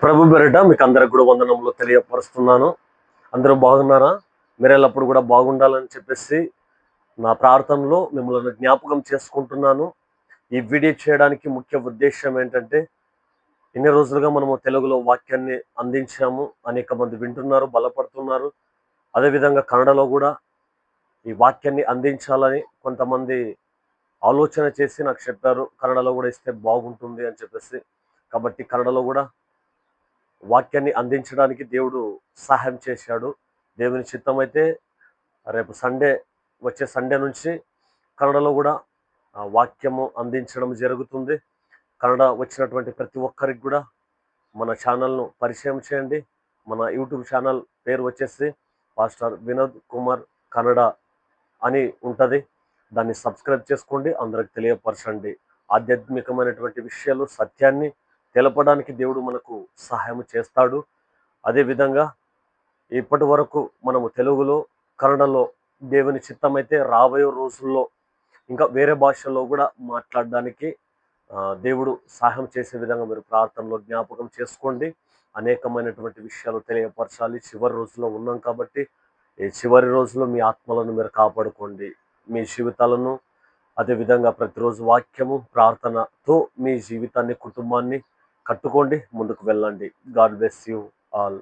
ప్రభు పేరిట మీకు అందరికి కూడా వందనములు తెలియపరుస్తున్నాను. అందరూ బాగున్నారా? మీరు ఎల్లప్పుడు కూడా బాగుండాలని చెప్పేసి నా ప్రార్థనలో మిమ్మల్ని జ్ఞాపకం చేసుకుంటున్నాను. ఈ వీడియో చేయడానికి ముఖ్య ఉద్దేశం ఏంటంటే, ఇన్ని రోజులుగా మనము తెలుగులో వాక్యాన్ని అందించాము. అనేక మంది వింటున్నారు, బలపడుతున్నారు. అదేవిధంగా కన్నడలో కూడా ఈ వాక్యాన్ని అందించాలని కొంతమంది ఆలోచన చేసి నాకు చెప్పారు. కన్నడలో కూడా ఇస్తే బాగుంటుంది అని చెప్పేసి. కాబట్టి కన్నడలో కూడా వాక్యాన్ని అందించడానికి దేవుడు సహాయం చేశాడు. దేవుని చిత్తమైతే రేపు వచ్చే సండే నుంచి కన్నడలో కూడా వాక్యము అందించడం జరుగుతుంది. కన్నడ వచ్చినటువంటి ప్రతి ఒక్కరికి కూడా మన ఛానల్ను పరిచయం చేయండి. మన యూట్యూబ్ ఛానల్ పేరు వచ్చేసి పాస్టర్ వినోద్ కుమార్ కన్నడ అని ఉంటుంది. దాన్ని సబ్స్క్రైబ్ చేసుకోండి, అందరికి తెలియపరచండి. ఆధ్యాత్మికమైనటువంటి విషయాలు, సత్యాన్ని తెలపడానికి దేవుడు మనకు సహాయం చేస్తాడు. అదేవిధంగా ఇప్పటి వరకు మనము తెలుగులో, కన్నడలో దేవుని చిత్తమైతే రాబోయే రోజుల్లో ఇంకా వేరే భాషల్లో కూడా మాట్లాడడానికి దేవుడు సహాయం చేసే విధంగా మీరు ప్రార్థనలో జ్ఞాపకం చేసుకోండి. అనేకమైనటువంటి విషయాలు తెలియపరచాలి. చివరి రోజుల్లో ఉన్నాం కాబట్టి ఈ చివరి రోజుల్లో మీ ఆత్మలను మీరు కాపాడుకోండి. మీ జీవితాలను అదేవిధంగా ప్రతిరోజు వాక్యము, ప్రార్థనతో మీ జీవితాన్ని, కుటుంబాన్ని కట్టుకోండి, ముందుకు వెళ్ళండి. God bless you all.